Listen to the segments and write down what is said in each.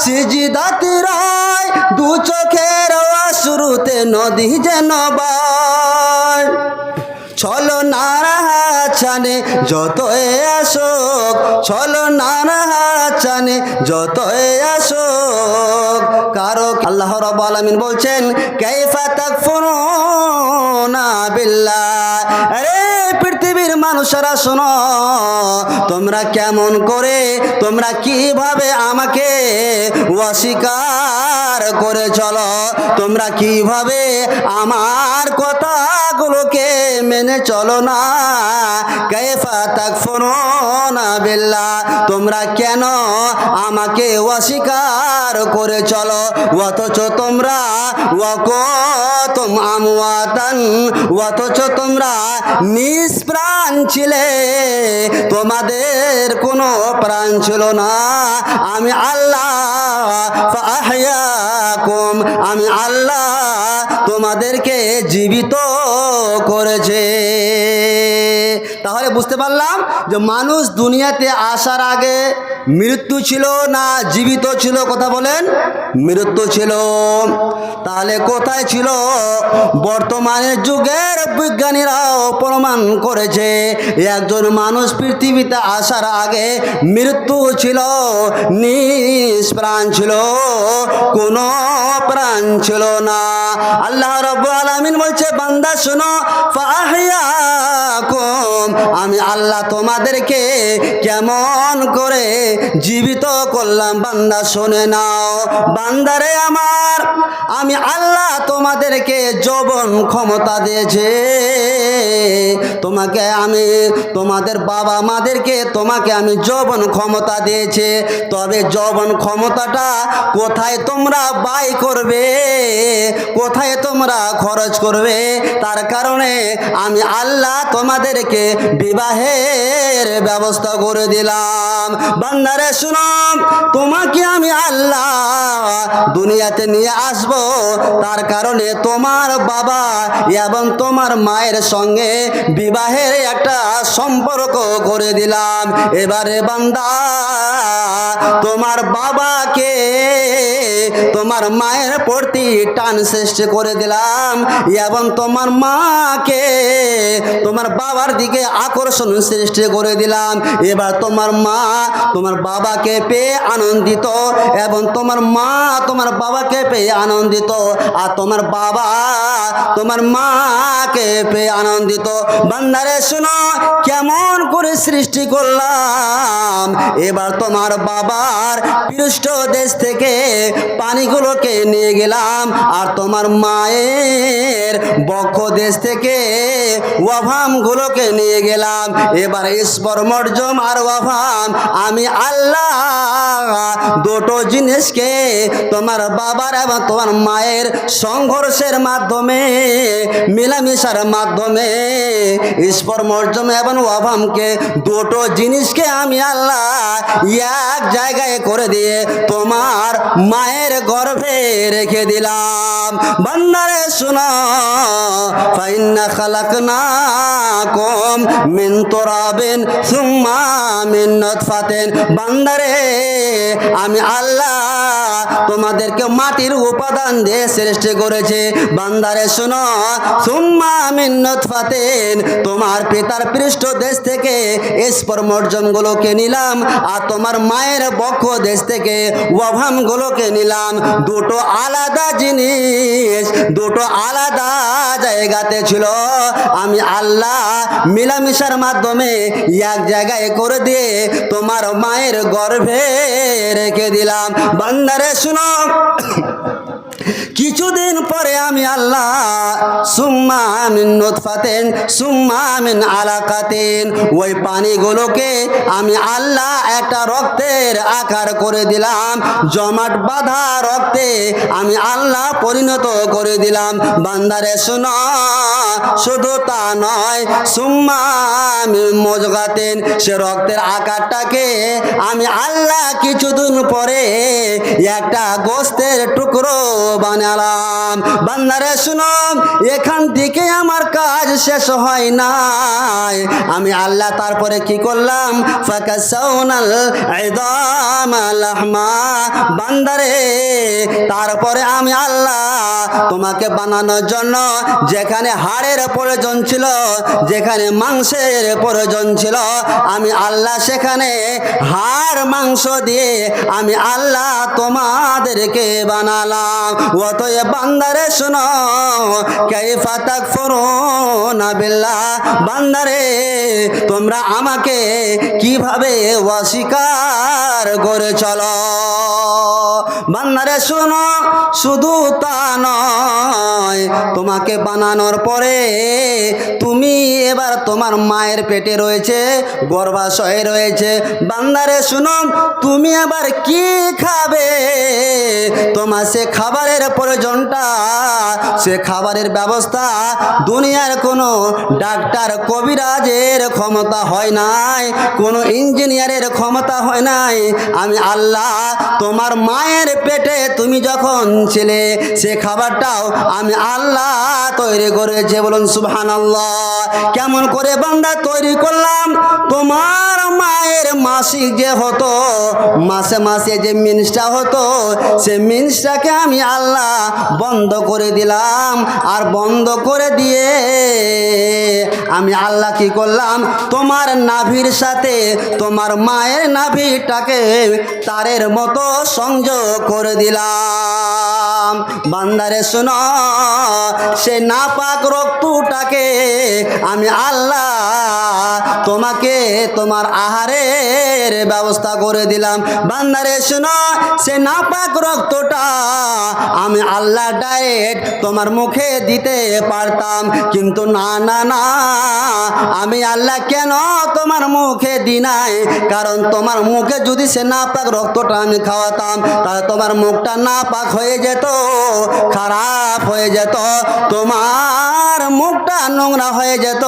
সিজদাতে রয়, দু চোখের অশ্রুতে নদী যেন বয়। চলো নারা চানে যতই আসুক, চলো নারা চানে যতই আসুক কারো। আল্লাহ রাব্বুল আলামিন বলছেন কাইফা তাকফুরুনা বিল্লাহ। আরে পৃথিবীর মানুষেরা শোনো, তোমরা কেমন করে, তোমরা কিভাবে আমাকে অস্বীকার করে চলো, তোমরা কিভাবে আমার কথাগুলোকে মেনে চলো না। কাইফা তাকফুরুনা বিল্লাহ, তোমরা কেন আমাকে অস্বীকার করে চলো, অথচ তোমরা ওয়াকুতুম আমওয়াতান, অথচ তোমরা নিষ্প্রাণ ছিলে, তোমাদের কোনো প্রাণ ছিল না। আমি আল্লাহ ফাআহইয়াকুম, আমি আল্লাহ তোমাদেরকে জীবিত করেছে। তাহলে বুঝতে পারলাম যে মানুষ দুনিয়াতে আসার আগে মৃত্যু ছিল না জীবিত ছিল? কথা বলেন। মৃত্যু ছিল। তাহলে কোথায় ছিল? বর্তমানের যুগের বিজ্ঞানীরাও প্রমাণ করেছে একজন মানুষ পৃথিবীতে আসার আগে মৃত্যু ছিল, নিষ্প্রাণ ছিল, কোনো প্রাণ ছিল না। আল্লাহ রাব্বুল আলামিন বলছে বান্দা শোনো, ফাআহইয়াকুম, আমি আল্লাহ তোমাদেরকে কেমন করে জীবিত করলাম বান্দা শুনে নাও। বান্দারে আমার, আমি আল্লাহ তোমাদেরকে যৌবন ক্ষমতা দিয়েছে, তোমাকে আমি, তোমাদের বাবা মাদেরকে তোমাকে আমি যৌবন ক্ষমতা দিয়েছে। তবে যৌবন ক্ষমতাটা কোথায় তোমরা ব্যয় করবে, কোথায় তোমরা খরচ করবে, তার কারণে আমি আল্লাহ তোমাদেরকে বিবাহের ব্যবস্থা করে দিলাম। বান্দারে শুনো, তোমাকে আমি আল্লাহ দুনিয়াতে নিয়ে আসব, তার কারণে তোমার বাবা এবং তোমার মায়ের সঙ্গে বিবাহের একটা সম্পর্ক করে দিলাম। এবারে বান্দা, তোমার বাবাকে তোমার মায়ের প্রতি টান সৃষ্টি করে দিলাম এবং তোমার মাকে তোমার বাবার দিকে আকর্ষণ সৃষ্টি করে দিলাম। এবার তোমার মা তোমার বাবাকে পেয়ে আনন্দিত এবং তোমার মা তোমার বাবাকে পেয়ে আনন্দিত, আর তোমার বাবা তোমার মাকে পেয়ে আনন্দিত। বান্দারে শোনো, কেমন করে সৃষ্টি করলাম। এবার তোমার বাবার পৃষ্ঠ দেশ থেকে পানিগুলোকে নিয়ে গেলাম, আর তোমার মায়ের বক্ষ দেশ থেকে ওয়াভামগুলোকে নিয়ে গেলাম। এবার স্পর্মজম আর ওয়াভাম আমি আল্লাহ দুটো জিনিসকে তোমার বাবার এবং তোমার মায়ের সংঘর্ষের মাধ্যমে, মিলামিশার মাধ্যমে, স্পর্মজম এবং ওয়াভামকে দুটো জিনিসকে আমি আল্লাহ এক জায়গায় করে দিয়ে তোমার মায়ের গর্ভে রেখে দিলাম। বান্দারে শোনো, ফাইন্না খালাকনাকুম মিন তুরাবিন সুম্মা মিন নুতফাতিন। বান্দারে, আমি আল্লাহ তোমাদেরকে মাটির উপাদান দিয়ে সৃষ্টি করেছে। বান্দারে শোনো, সুম্মা মিন নুতফাতিন, তোমার পিতার পৃষ্ঠ দেশ থেকে স্পর্মজমগুলোকে নিলাম, আর তোমার মায়ের বক্ষ দেশ থেকে ওয়াভামগুলোকে নিলাম। দুটো আলাদা জিনিস, দুটো আলাদা জায়গাতে ছিল, আমি আল্লাহ মিলামিশার মাধ্যমে এক জায়গায় করে দিয়ে তোমার মায়ের গর্ভে রেখে দিলাম। বান্দারে শুনো, কিছুদিন পরে আমি আল্লাহ সুম্মা মিন নুতফাতিন সুম্মা মিন আলাকাতিন, ওই পানিগুলোকে আমি আল্লাহ একটা রক্তের আকার করে দিলাম, জমাট বাঁধা রক্তে আমি আল্লাহ পরিণত করে দিলাম। বান্দারে শোনো, শুধু তা নয়, সুম্মা মিন মুজগাতিন, সে রক্তের আকারটাকে আমি আল্লাহ কিছুদিন পরে একটা গোস্তের টুকরো বানালাম। বান্দারে শুনো, এখান থেকে আমার কাজ শেষ হয় নাই। আমি আল্লাহ তারপরে কি করলাম? ফাকাসাউনাল ইদাম নামা লাহমা, বান্দারে তারপরে আমি আল্লাহ তোমাকে বানানোর জন্য যেখানে হাড়ের প্রয়োজন ছিল, যেখানে মাংসের প্রয়োজন ছিল, আমি আল্লাহ সেখানে হাড় মাংস দিয়ে আমি আল্লাহ তোমাদেরকে বানালাম। অতএব বান্দারে শোনো, কাইফা তাকফুরুনা বিল্লাহ, বান্দারে তোমরা আমাকে কিভাবে অস্বীকার করে চলো। বান্দারে শোনো, শুধু তা নয়, তোমাকে বানানোর পরে তুমি এবার তোমার মায়ের পেটে রয়েছে, গর্ভাশয়ে রয়েছে। বান্দারে শুনো, তুমি এবার কি খাবে, তোমার সে খাবারের প্রয়োজনটা, সে খাবারের ব্যবস্থা দুনিয়ার কোনো ডাক্তার কবিরাজের ক্ষমতা হয় নাই, কোনো ইঞ্জিনিয়ারের ক্ষমতা হয় নাই। আমি আল্লাহ তোমার মায়ের পেটে তুমি যখন ছিলে, সে খাবারটাও আমি আল্লাহ তৈরি করেছে। বলুন সুবহানাল্লাহ। কেমন করে বান্দা তৈরি করলাম? তোমার মায়ের মাসিক যে হতো, মাসে মাসে যে মিন্সটা হতো, সে মিন্সটাকে আমি আল্লাহ বন্ধ করে দিলাম। আর বন্ধ করে দিয়ে আমি আল্লাহ কি করলাম, তোমার নাভির সাথে তোমার মায়ের নাভিটাকে তারের মতো সংযোগ করে দিলাম। বান্দারে শোনো, সে নাপাক রক্তটাকে আমি আল্লাহ তোমাকে তোমার আহারের ব্যবস্থা করে দিলাম। বান্দারে শোনো, সে নাপাক রক্তটা আমি আল্লাহ ডাইরেক্ট তোমার মুখে দিতে পারতাম, কিন্তু না না না, আমি আল্লাহ কেন তোমার মুখে দিই নাই? কারণ তোমার মুখে যদি সে নাপাক রক্তটা আমি খাওয়াতাম, তাহলে তোমার মুখটা নাপাক হয়ে যেত, খারাপ হয়ে যেত, তোমার মুখটা নোংরা হয়ে যেত।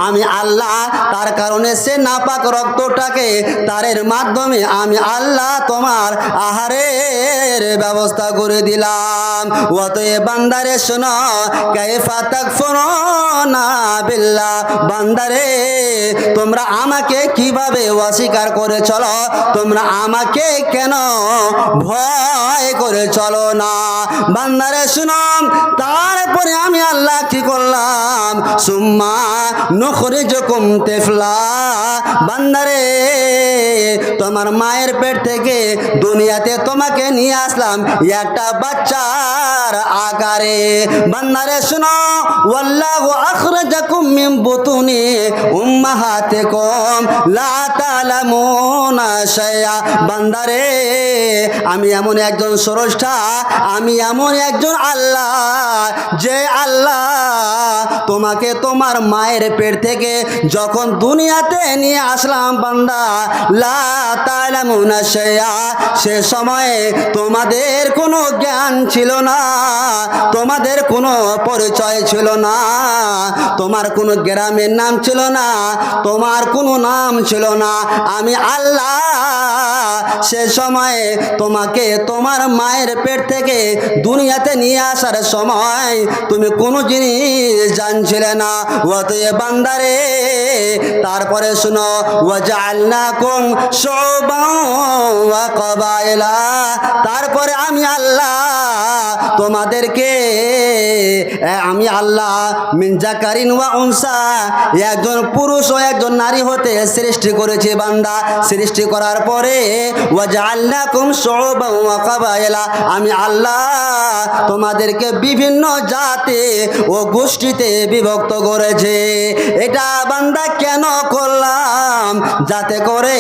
আমি আল্লাহ তার কারণে সে নাপাক রক্তটাকে তারের মাধ্যমে আমি আল্লাহ তোমার আহারের ব্যবস্থা করে দিলাম। অতএব বান্দারে শোনো, কাইফা তাকফুরুনা বিল্লাহ, বান্দারে তোমরা আমাকে কিভাবে অস্বীকার করে চলো? তোমরা আমাকে কেন ভয় করে চলো না? বান্দারে শোনো, তারপরে আমি আল্লাহ কি করলাম, সুম্মা নুখরিজুকুম তিফলা, বান্দারে তোমার মায়ের পেট থেকে দুনিয়াতে তোমাকে নিয়ে আসলাম একটা বাচ্চার আকারে। বান্দারে শোনো, ওয়াল্লাহু আখরাজাকুম মিন বুতুনি উম্মাহাতিকুম লা তা'লামুনা শাইআ, বান্দারে আমি এমন একজন স্রষ্টা, আমি এমন একজন আল্লাহ, যে আল্লাহ তোমাকে তোমার মায়ের পেট থেকে যখন দুনিয়াতে নিয়ে আসলাম বান্দা, লা তা'লামুনা শাইআ, সে সময়ে তোমাদের কোনো জ্ঞান ছিল না, তোমাদের কোনো পরিচয় ছিল না, তোমার কোনো গ্রামের নাম ছিল না, তোমার কোনো নাম ছিল না। আমি আল্লাহ সে সময়ে তোমাকে তোমার মায়ের পেট থেকে দুনিয়াতে নিয়ে আসার সময় তুমি কোনো জিনিস জানছিলে না। অতএব বান্দারে তারপরে শুনো, ওয়াজআলনাকুম শুউবান ওয়া কাবাইলা, তারপরে আমি আল্লাহ তোমাদেরকে, আমি আল্লাহ মিন যাকারিন ওয়া উনসা, একজন পুরুষ ও একজন নারী হতে সৃষ্টি করেছি বান্দা। সৃষ্টি করার পরে ওয়াজআলনাকুম শুউবান ওয়া কাবাইলা, আমি আল্লাহ তোমাদেরকে বিভিন্ন জাতি ও গোষ্ঠীতে বিভক্ত করেছে। এটা বান্দা কেন করলাম? যাতে করে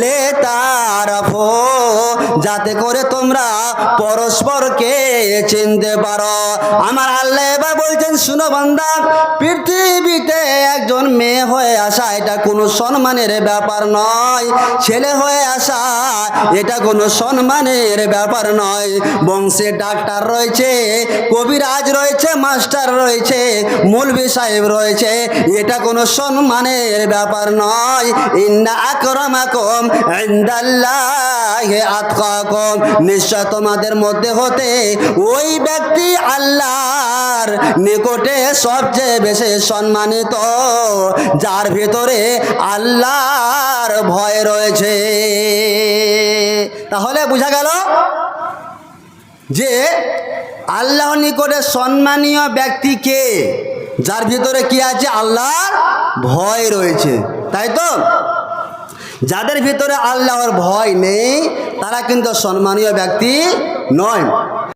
লেতারাফো, যাতে করে তোমরা পরস্পরকে চিনতে পারো। আমার আল্লাহ এবার বলছেন, শুনো বান্দা, পৃথিবীতে একজন মেয়ে হয়ে আসা এটা কোনো সম্মানের ব্যাপার নয়, ছেলে হয়ে আসা এটা কোনো সম্মানের ব্যাপার নয়। বংশে ডাক্তার রয়েছে, কবিরাজ রয়েছে, মাস্টার রয়েছে, মৌলভী সাহেব রয়েছে, এটা কোনো সম্মানের ব্যাপার নয়। ইন্না আকরামাকুম ইনদাল্লাহি আতকাকুম, নিশ্চয় তোমাদের মধ্যে হতে ওই ব্যক্তি আল্লাহর নিকটে সবচেয়ে বেশি সম্মানিত, যার ভিতরে আল্লাহর ভয় রয়েছে। তাহলে বোঝা গেল যে আল্লাহর নিকটে সম্মানীয় ব্যক্তি কে? যার ভিতরে কি আছে? আল্লাহর ভয় রয়েছে, তাই তো? যাদের ভিতরে আল্লাহর ভয় নেই তারা কিন্তু সম্মানীয় ব্যক্তি নয়।